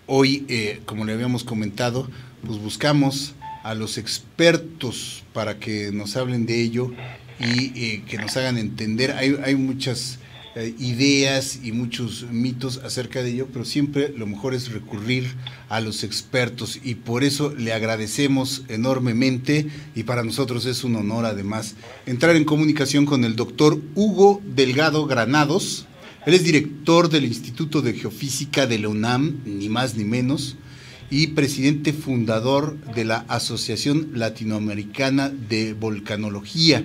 Hoy, como le habíamos comentado, pues buscamos a los expertos para que nos hablen de ello y que nos hagan entender. Hay muchas ideas y muchos mitos acerca de ello, pero siempre lo mejor es recurrir a los expertos y por eso le agradecemos enormemente y para nosotros es un honor además entrar en comunicación con el doctor Hugo Delgado Granados. Él es director del Instituto de Geofísica de la UNAM, ni más ni menos, y presidente fundador de la Asociación Latinoamericana de Volcanología,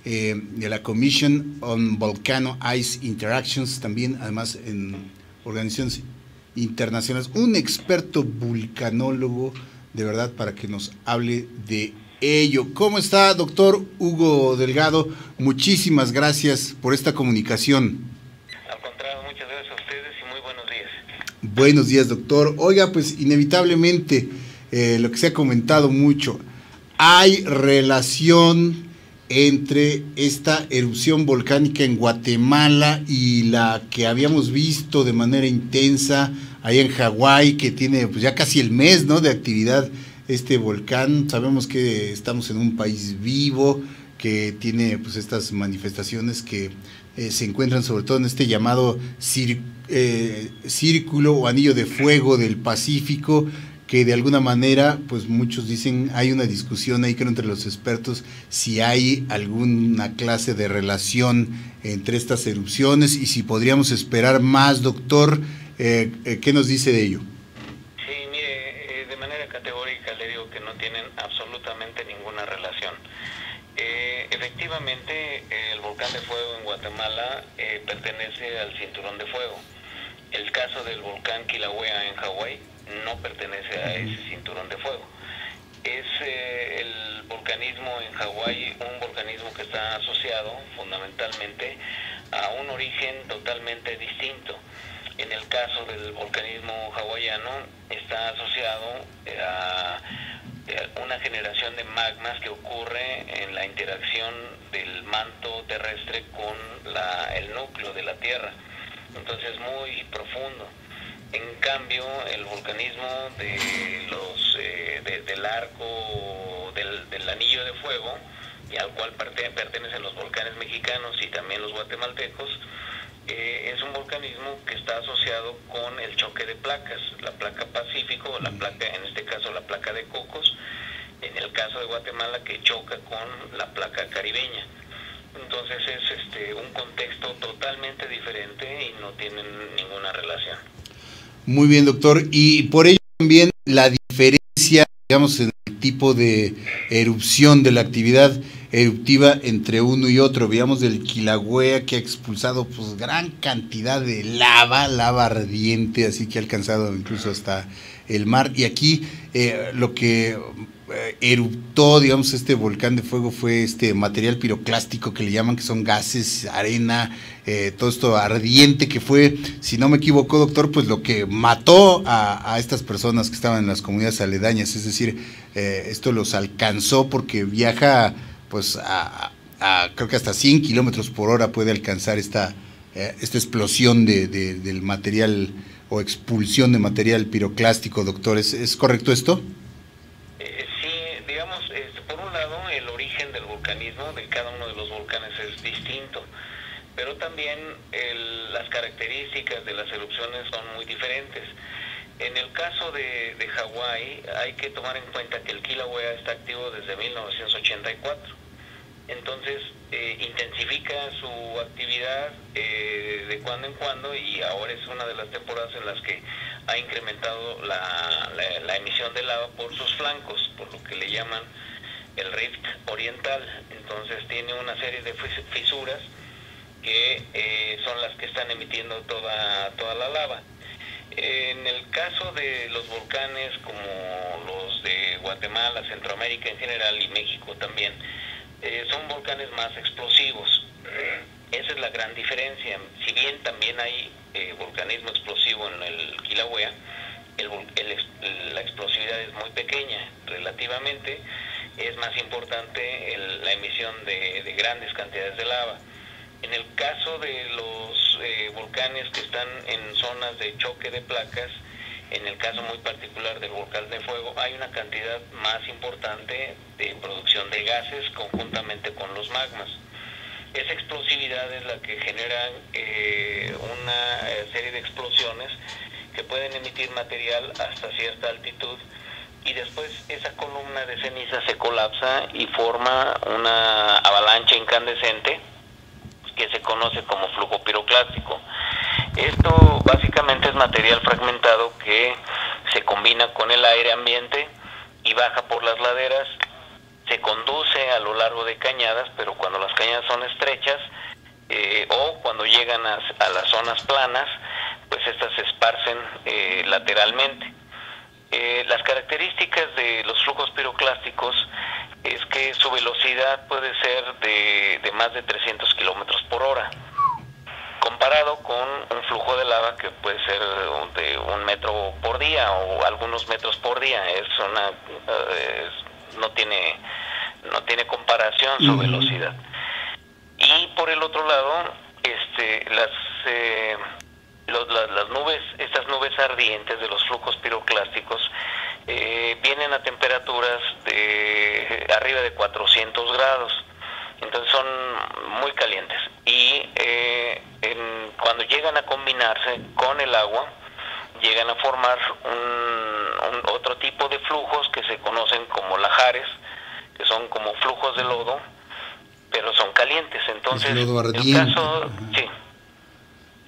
de la Commission on Volcano Ice Interactions, también además en organizaciones internacionales, un experto vulcanólogo, de verdad, para que nos hable de ello. ¿Cómo está, doctor Hugo Delgado? Muchísimas gracias por esta comunicación. Buenos días, doctor. Oiga, pues inevitablemente, lo que se ha comentado mucho, hay relación entre esta erupción volcánica en Guatemala y la que habíamos visto de manera intensa allá en Hawái, que tiene pues ya casi el mes, ¿no?, de actividad este volcán. Sabemos que estamos en un país vivo, que tiene pues estas manifestaciones que se encuentran sobre todo en este llamado círculo o anillo de fuego del Pacífico, que de alguna manera, pues muchos dicen, hay una discusión ahí creo entre los expertos si hay alguna clase de relación entre estas erupciones y si podríamos esperar más, doctor. ¿Qué nos dice de ello? Sí, mire, de manera categórica le digo que no tienen absolutamente ninguna relación. Efectivamente, el volcán de fuego en Guatemala pertenece al cinturón de fuego. El caso del volcán Kilauea en Hawái no pertenece a ese cinturón de fuego. Es el volcanismo en Hawái un volcanismo que está asociado fundamentalmente a un origen totalmente distinto. En el caso del volcanismo hawaiano está asociado a una generación de magmas que ocurre en la interacción del manto terrestre con el núcleo de la Tierra. Entonces es muy profundo. En cambio, el volcanismo del arco del anillo de fuego, y al cual pertenecen los volcanes mexicanos y también los guatemaltecos, es un volcanismo que está asociado con el choque de placas, la placa Pacífico, la placa, en este caso la placa de Cocos, en el caso de Guatemala que choca con la placa caribeña. Entonces es un contexto totalmente diferente y no tienen ninguna relación. Muy bien, doctor, y por ello también la diferencia, digamos, en el tipo de erupción de la actividad eruptiva entre uno y otro. Veamos del Kilauea, que ha expulsado pues gran cantidad de lava ardiente, así que ha alcanzado incluso hasta el mar, y aquí lo que eruptó, digamos, este volcán de fuego fue este material piroclástico que le llaman, que son gases, arena, todo esto ardiente, que fue, si no me equivoco, doctor, pues lo que mató a estas personas que estaban en las comunidades aledañas. Es decir, esto los alcanzó porque viaja pues creo que hasta 100 kilómetros por hora puede alcanzar esta explosión del material o expulsión de material piroclástico, doctor. ¿Es correcto esto? Sí, digamos, por un lado, el origen del volcanismo de cada uno de los volcanes es distinto, pero también las características de las erupciones son muy diferentes. En el caso de Hawái, hay que tomar en cuenta que el Kilauea está activo desde 1984. Entonces, intensifica su actividad de cuando en cuando, y ahora es una de las temporadas en las que ha incrementado la emisión de lava por sus flancos, por lo que le llaman el rift oriental. Entonces tiene una serie de fisuras que son las que están emitiendo toda la lava. En el caso de los volcanes como los de Guatemala, Centroamérica en general y México también, son volcanes más explosivos. Esa es la gran diferencia. Si bien también hay volcanismo explosivo en el Kilauea, la explosividad es muy pequeña relativamente. Es más importante la emisión de grandes cantidades de lava. En el caso de los volcanes que están en zonas de choque de placas, En el caso muy particular del volcán de fuego, hay una cantidad más importante de producción de gases conjuntamente con los magmas. Esa explosividad es la que genera una serie de explosiones que pueden emitir material hasta cierta altitud, y después esa columna de ceniza se colapsa y forma una avalancha incandescente que se conoce como flujo piroclástico. Esto básicamente es material fragmentado que se combina con el aire ambiente y baja por las laderas, se conduce a lo largo de cañadas, pero cuando las cañadas son estrechas o cuando llegan a las zonas planas, pues estas se esparcen lateralmente. Las características de los flujos piroclásticos es que su velocidad puede ser de más de 300 kilómetros por hora, comparado con un flujo de lava que puede ser de 1 metro por día o algunos metros por día. No tiene comparación su velocidad. Y por el otro lado, las nubes, estas nubes ardientes de los flujos piroclásticos vienen a temperaturas de arriba de 400 grados, entonces son muy calientes, y cuando llegan a combinarse con el agua, llegan a formar otro tipo de flujos que se conocen como lahares, que son como flujos de lodo, pero son calientes. Entonces, lodo ardiente. El caso, sí.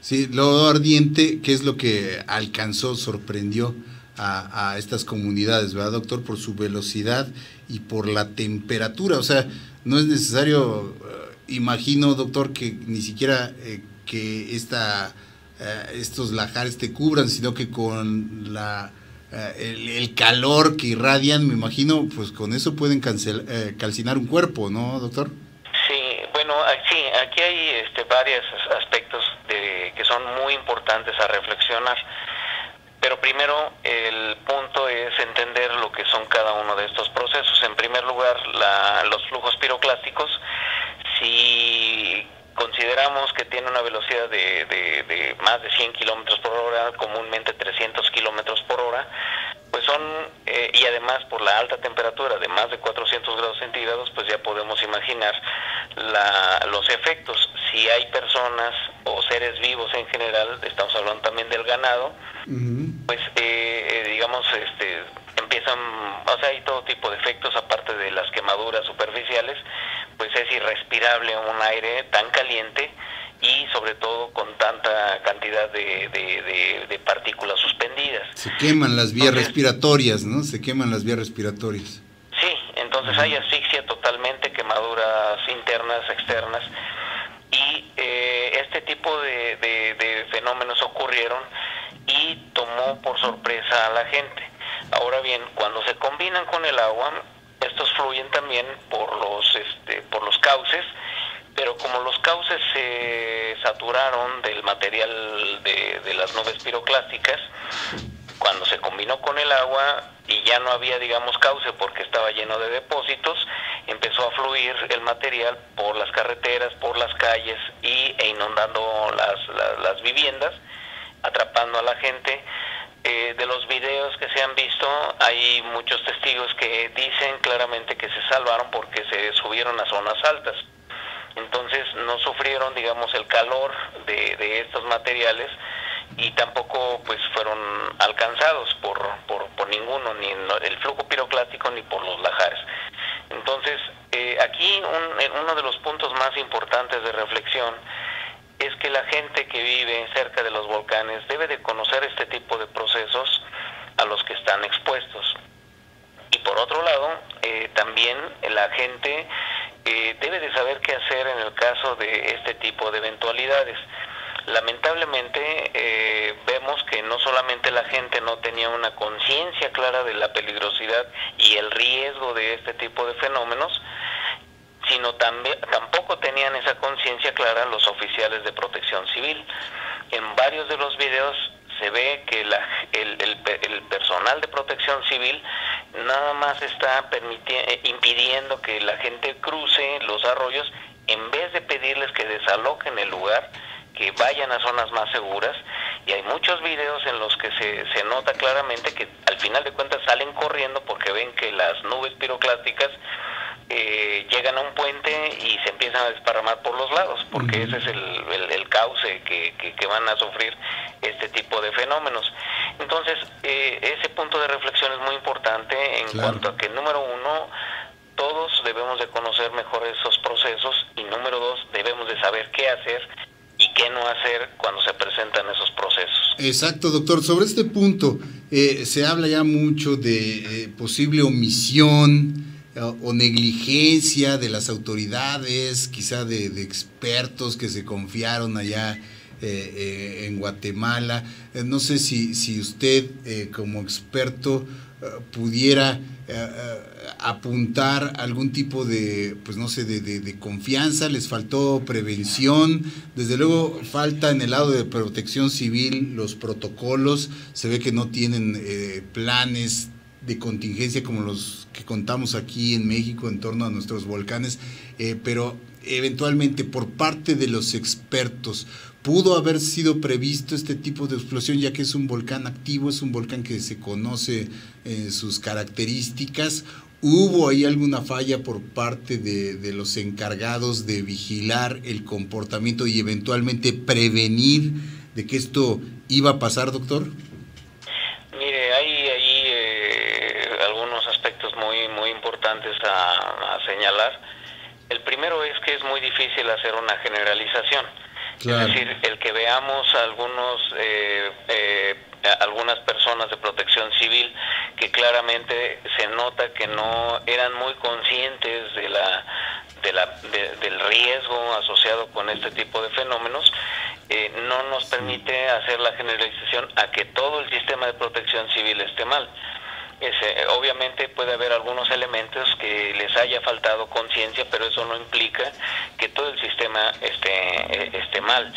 Sí, lodo ardiente, que es lo que sorprendió a estas comunidades, ¿verdad, doctor? Por su velocidad y por la temperatura. O sea, no es necesario, imagino, doctor, que ni siquiera que estos lahares te cubran, sino que con el calor que irradian, me imagino, pues con eso pueden calcinar un cuerpo, ¿no, doctor? Sí, bueno, sí, aquí hay varios aspectos que son muy importantes a reflexionar, pero primero el punto es entender lo que son cada uno de estos procesos. En primer lugar, los flujos piroclásticos, si consideramos que tiene una velocidad de más de 100 kilómetros por hora, comúnmente 300 kilómetros por hora, pues son, y además por la alta temperatura de más de 400 grados centígrados, pues ya podemos imaginar los efectos. Si hay personas o seres vivos en general, estamos hablando también del ganado, pues digamos, empiezan, o sea, hay todo tipo de efectos, aparte de las quemaduras superficiales, pues es irrespirable un aire tan caliente y sobre todo con tanta cantidad de partículas suspendidas. Se queman las vías respiratorias, ¿no? Se queman las vías respiratorias. Sí, entonces hay asfixia totalmente, quemaduras internas, externas, y este tipo de fenómenos ocurrieron y tomó por sorpresa a la gente. Ahora bien, cuando se combinan con el agua, estos fluyen también por los cauces, pero como los cauces se saturaron del material de las nubes piroclásticas, cuando se combinó con el agua y ya no había, digamos, cauce porque estaba lleno de depósitos, empezó a fluir el material por las carreteras, por las calles e inundando las viviendas, atrapando a la gente. De los videos que se han visto, hay muchos testigos que dicen claramente que se salvaron porque se subieron a zonas altas. Entonces no sufrieron, digamos, el calor de estos materiales y tampoco pues fueron alcanzados por ninguno, ni el flujo piroclástico ni por los lahares. Entonces aquí uno de los puntos más importantes de reflexión es que la gente que vive cerca de los volcanes debe de conocer este tipo de procesos a los que están expuestos. Y por otro lado, también la gente debe de saber qué hacer en el caso de este tipo de eventualidades. Lamentablemente vemos que no solamente la gente no tenía una conciencia clara de la peligrosidad y el riesgo de este tipo de fenómenos, sino tampoco tenían esa conciencia clara los oficiales de protección civil. En varios de los videos se ve que el personal de protección civil nada más está impidiendo que la gente cruce los arroyos, en vez de pedirles que desalojen el lugar, que vayan a zonas más seguras, y hay muchos videos en los que se nota claramente que al final de cuentas salen corriendo porque ven que las nubes piroclásticas llegan a un puente y se empiezan a desparramar por los lados, porque ese es el cauce que van a sufrir este tipo de fenómenos. Entonces, ese punto de reflexión es muy importante en cuanto a que, número uno, todos debemos de conocer mejor esos procesos, y número dos, debemos de saber qué hacer y qué no hacer cuando se presentan esos procesos. Exacto, doctor. Sobre este punto, se habla ya mucho de posible omisión o negligencia de las autoridades, quizá de expertos que se confiaron allá en Guatemala. No sé si usted como experto pudiera apuntar algún tipo de, pues no sé, de confianza. Les faltó prevención, desde luego falta en el lado de protección civil los protocolos, se ve que no tienen planes de contingencia como los que contamos aquí en México en torno a nuestros volcanes, pero eventualmente por parte de los expertos, ¿pudo haber sido previsto este tipo de explosión, ya que es un volcán activo, es un volcán que se conoce sus características? ¿Hubo ahí alguna falla por parte de los encargados de vigilar el comportamiento y eventualmente prevenir de que esto iba a pasar, doctor? Mire, hay algunos aspectos muy importantes a señalar. El primero es que es muy difícil hacer una generalización. Claro. Es decir, el que veamos algunas personas de protección civil que claramente se nota que no eran muy conscientes del riesgo asociado con este tipo de fenómenos, no nos permite hacer la generalización a que todo el sistema de protección civil esté mal. Obviamente puede haber algunos elementos que les haya faltado conciencia, pero eso no implica que todo el sistema esté mal.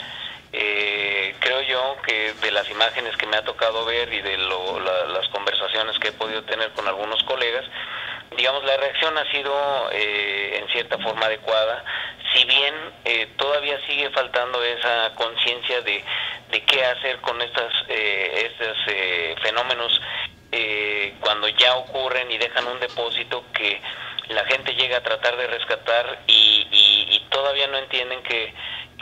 Creo yo que de las imágenes que me ha tocado ver y de las conversaciones que he podido tener con algunos colegas, digamos, la reacción ha sido en cierta forma adecuada, si bien todavía sigue faltando esa conciencia de qué hacer con estos fenómenos cuando ya ocurren y dejan un depósito que la gente llega a tratar de rescatar y todavía no entienden que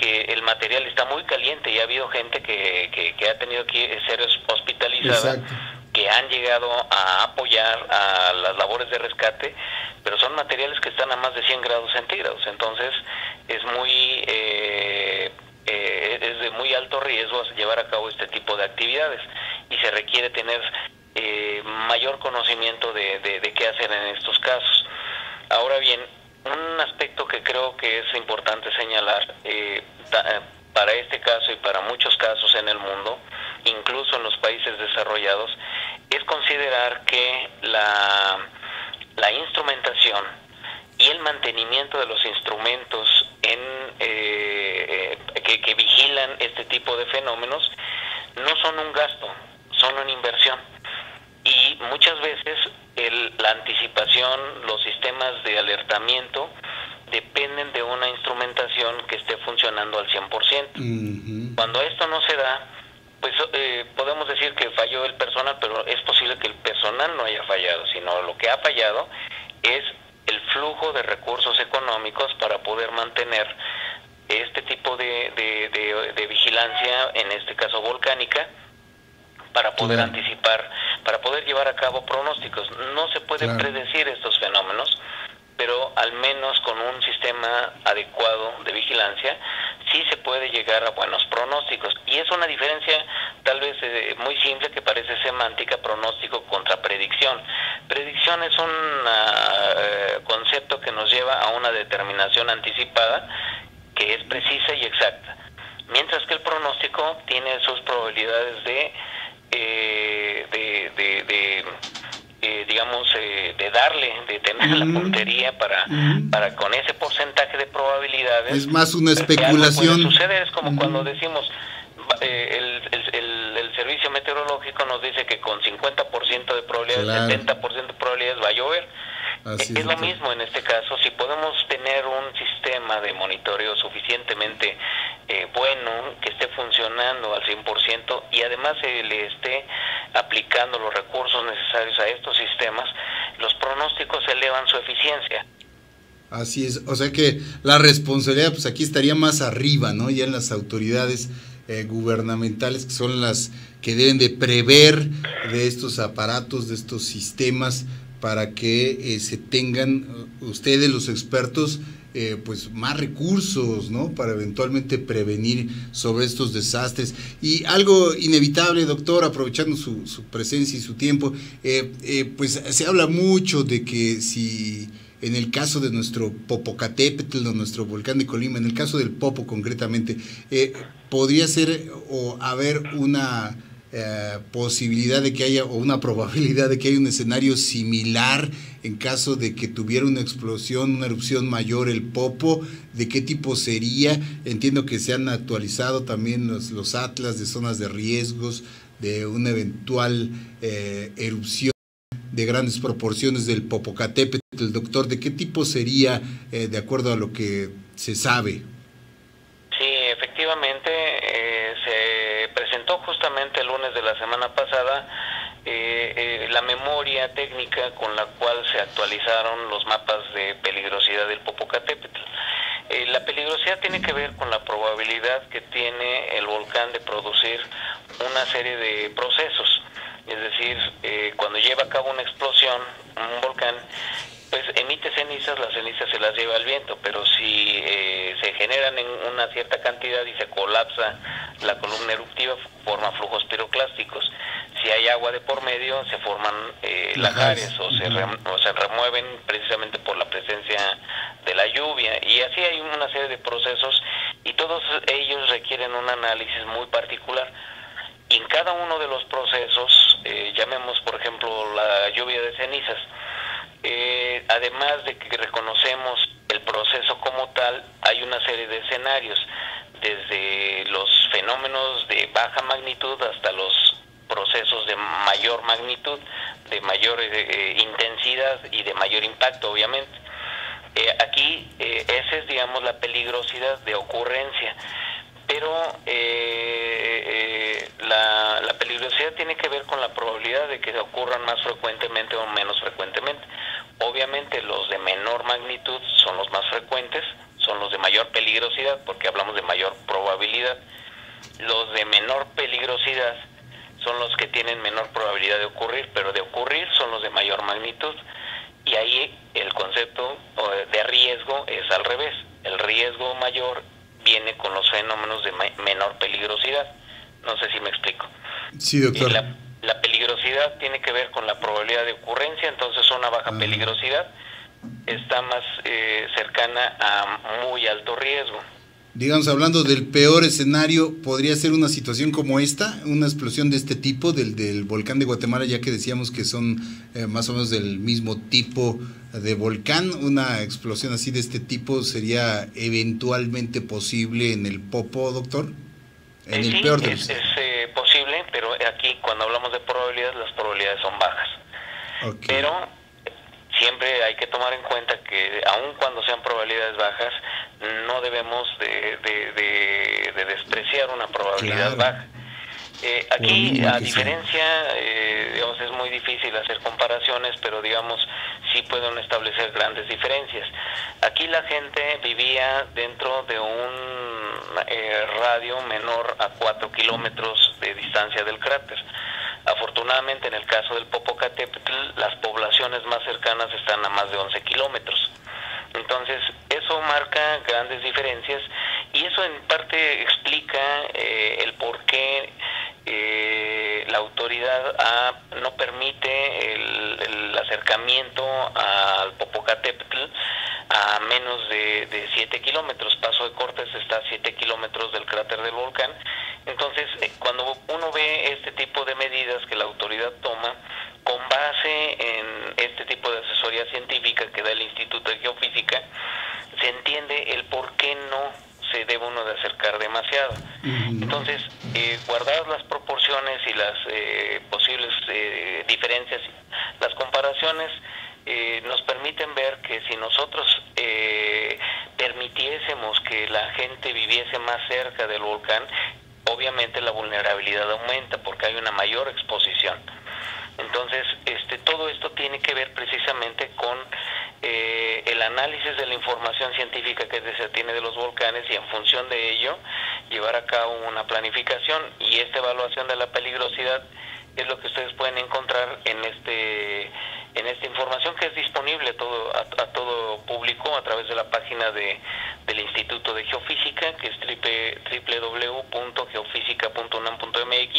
el material está muy caliente, y ha habido gente que ha tenido que ser hospitalizada. Exacto. Que han llegado a apoyar a las labores de rescate, pero son materiales que están a más de 100 grados centígrados, entonces es de muy alto riesgo llevar a cabo este tipo de actividades, y se requiere tener mayor conocimiento de qué hacer en estos casos. Ahora bien, un aspecto que creo que es importante señalar para este caso y para muchos casos en el mundo, incluso en los países desarrollados, es considerar que la instrumentación y el mantenimiento de los instrumentos que vigilan este tipo de fenómenos no son un gasto, son una inversión. Y muchas veces la anticipación, los sistemas de alertamiento dependen de una instrumentación que esté funcionando al 100%. Cuando esto no se da, pues podemos decir que falló el personal, pero es posible que el personal no haya fallado, sino lo que ha fallado es el flujo de recursos económicos para poder mantener este tipo de vigilancia, en este caso volcánica, para poder anticipar, para poder llevar a cabo pronósticos. No se puede predecir estos fenómenos, pero al menos con un sistema adecuado de vigilancia sí se puede llegar a buenos pronósticos. Y es una diferencia tal vez muy simple, que parece semántica: pronóstico contra predicción. Predicción es un concepto que nos lleva a una determinación anticipada que es precisa y exacta, mientras que el pronóstico tiene sus probabilidades de tener la puntería para con ese porcentaje de probabilidades. Es más una especulación. Lo que sucede es como cuando decimos, el servicio meteorológico nos dice que con 50% de probabilidades, 70% de probabilidades va a llover. Así Es lo doctor. mismo en este caso. Si podemos tener un sistema de monitoreo suficientemente bueno, que esté funcionando al 100% y además se le esté aplicando los recursos necesarios a estos sistemas, los pronósticos elevan su eficiencia. Así es, o sea que la responsabilidad pues aquí estaría más arriba, ¿no? Ya en las autoridades gubernamentales, que son las que deben de prever de estos aparatos, de estos sistemas, para que se tengan ustedes, los expertos, pues más recursos, ¿no? Para eventualmente prevenir sobre estos desastres. Y algo inevitable, doctor, aprovechando su presencia y su tiempo, pues se habla mucho de que si en el caso de nuestro Popocatépetl, de nuestro volcán de Colima, en el caso del Popo concretamente, podría ser o haber una posibilidad de que haya, o una probabilidad de que haya un escenario similar en caso de que tuviera una explosión, una erupción mayor el Popo. ¿De qué tipo sería? Entiendo que se han actualizado también los atlas de zonas de riesgos de una eventual erupción de grandes proporciones del Popocatépetl. Doctor, ¿de qué tipo sería de acuerdo a lo que se sabe? Sí, efectivamente, se presentó justamente el lunes de la semana pasada la memoria técnica con la cual se actualizaron los mapas de peligrosidad del Popocatépetl. La peligrosidad tiene que ver con la probabilidad que tiene el volcán de producir una serie de procesos. Es decir, cuando lleva a cabo una explosión, un volcán, pues emite cenizas, las cenizas se las lleva el viento, pero si se generan en una cierta cantidad y se colapsa la columna eruptiva, forma flujos piroclásticos. Si hay agua de por medio, se forman lahares o se remueven precisamente por la presencia de la lluvia, y así hay una serie de procesos y todos ellos requieren un análisis muy particular. Y en cada uno de los procesos, llamemos por ejemplo la lluvia de cenizas, además de que reconocemos el proceso como tal, hay una serie de escenarios, desde los fenómenos de baja magnitud hasta los procesos de mayor magnitud, de mayor intensidad y de mayor impacto, obviamente. Aquí esa es, digamos, la peligrosidad de ocurrencia. Pero la peligrosidad tiene que ver con la probabilidad de que ocurran más frecuentemente o menos frecuentemente. Obviamente los de menor magnitud son los más frecuentes, son los de mayor peligrosidad, porque hablamos de mayor probabilidad. Los de menor peligrosidad son los que tienen menor probabilidad de ocurrir, pero de ocurrir son los de mayor magnitud. Y ahí el concepto de riesgo es al revés. El riesgo mayor viene con los fenómenos de menor peligrosidad. No sé si me explico. Sí, doctor. La peligrosidad tiene que ver con la probabilidad de ocurrencia, entonces una baja peligrosidad está más cercana a muy alto riesgo. Digamos, hablando del peor escenario, ¿podría ser una situación como esta? Una explosión de este tipo, del volcán de Guatemala, ya que decíamos que son más o menos del mismo tipo de volcán. ¿Una explosión así de este tipo sería eventualmente posible en el Popo, doctor? En el Sí, peor de es posible, pero aquí cuando hablamos de probabilidades, las probabilidades son bajas. Okay. Pero siempre hay que tomar en cuenta que aun cuando sean probabilidades bajas, no debemos de despreciar una probabilidad baja. Aquí, a diferencia, digamos, es muy difícil hacer comparaciones, pero digamos, sí pueden establecer grandes diferencias. Aquí la gente vivía dentro de un radio menor a 4 kilómetros de distancia del cráter. Afortunadamente, en el caso del Popocatépetl, las poblaciones más cercanas están a más de 11 kilómetros. Entonces, eso marca grandes diferencias y eso en parte explica el por qué la autoridad no permite el acercamiento al Popocatépetl a menos de 7 kilómetros. Paso de Cortes está a 7 kilómetros del cráter del volcán. Entonces, cuando uno ve este tipo de medidas que la autoridad toma, con base en este tipo de asesoría científica que da el Instituto de Geofísica, se entiende el por qué no se debe uno de acercar demasiado. Entonces, guardadas las proporciones y las posibles diferencias, las comparaciones, nos permiten ver que si nosotros permitiésemos que la gente viviese más cerca del volcán, obviamente la vulnerabilidad aumenta porque hay una mayor exposición. Entonces, todo esto tiene que ver precisamente con el análisis de la información científica que se tiene de los volcanes y en función de ello llevar a cabo una planificación, y esta evaluación de la peligrosidad es lo que ustedes pueden encontrar en esta información que es disponible a todo público a través de la página del Instituto de Geofísica, que es www.geofísica.unam.mx,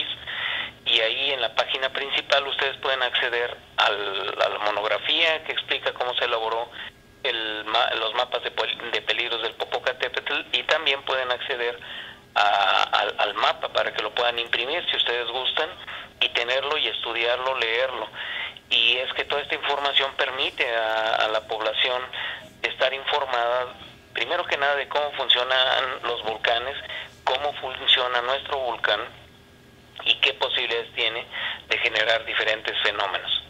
y ahí en la página principal ustedes pueden acceder a la monografía que explica cómo se elaboró los mapas de peligros del Popocatépetl, y también pueden acceder al mapa para que lo puedan imprimir si ustedes gustan y tenerlo y estudiarlo, leerlo. Y es que toda esta información permite a la población estar informada, primero que nada, de cómo funcionan los volcanes, cómo funciona nuestro volcán y qué posibilidades tiene de generar diferentes fenómenos.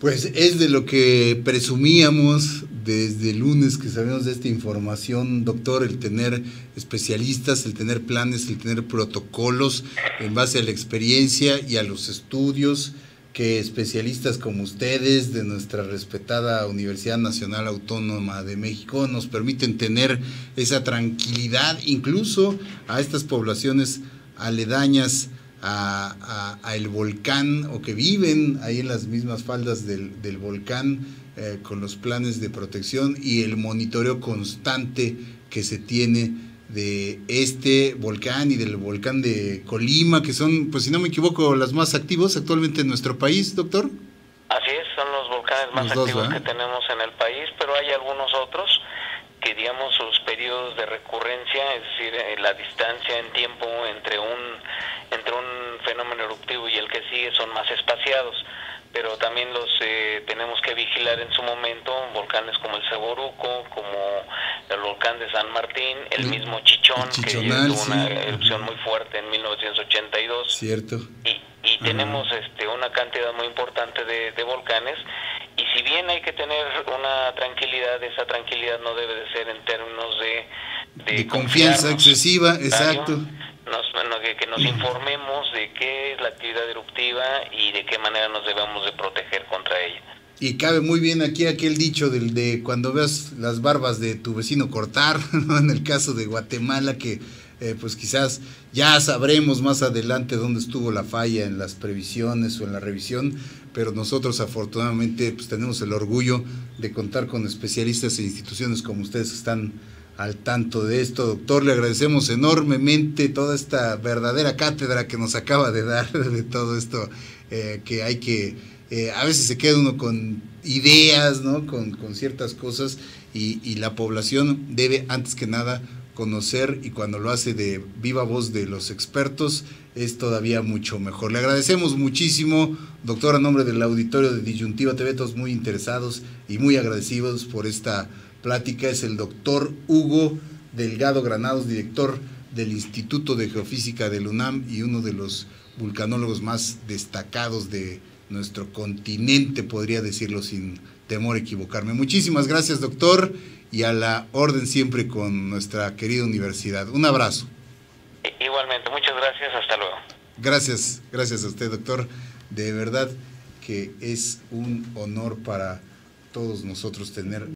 Pues es de lo que presumíamos desde el lunes que sabemos de esta información, doctor, el tener especialistas, el tener planes, el tener protocolos en base a la experiencia y a los estudios que especialistas como ustedes de nuestra respetada Universidad Nacional Autónoma de México nos permiten tener esa tranquilidad, incluso a estas poblaciones aledañas a el volcán, o que viven ahí en las mismas faldas del volcán, con los planes de protección y el monitoreo constante que se tiene de este volcán y del volcán de Colima, que son, pues si no me equivoco, los más activos actualmente en nuestro país, doctor. Así es, son los volcanes más activos que tenemos en el país, pero hay algunos otros que, digamos, sus periodos de recurrencia, es decir, la distancia en tiempo entre un fenómeno eruptivo y el que sigue, son más espaciados, pero también los tenemos que vigilar en su momento, volcanes como el Ceboruco, como el volcán de San Martín, el mismo Chichón, que tuvo una erupción muy fuerte en 1982. Cierto. Y tenemos una cantidad muy importante de volcanes, y si bien hay que tener una tranquilidad, esa tranquilidad no debe de ser en términos de confianza excesiva, exacto. Que nos informemos de qué es la actividad eruptiva y de qué manera nos debemos de proteger contra ella. Y cabe muy bien aquí aquel dicho de cuando veas las barbas de tu vecino cortar, ¿no? En el caso de Guatemala, que pues quizás ya sabremos más adelante dónde estuvo la falla en las previsiones o en la revisión, pero nosotros afortunadamente pues tenemos el orgullo de contar con especialistas e instituciones como ustedes que están al tanto de esto. Doctor, le agradecemos enormemente toda esta verdadera cátedra que nos acaba de dar de todo esto, que hay que, a veces se queda uno con ideas, ¿no? Con ciertas cosas, y la población debe antes que nada conocer, y cuando lo hace de viva voz de los expertos es todavía mucho mejor. Le agradecemos muchísimo, doctor, a nombre del auditorio de Disyuntiva TV, todos muy interesados y muy agradecidos por esta plática. Es el doctor Hugo Delgado Granados, director del Instituto de Geofísica del UNAM y uno de los vulcanólogos más destacados de nuestro continente, podría decirlo sin temor a equivocarme. Muchísimas gracias, doctor, y a la orden siempre con nuestra querida universidad. Un abrazo. Igualmente, muchas gracias, hasta luego. Gracias a usted, doctor. De verdad que es un honor para todos nosotros tener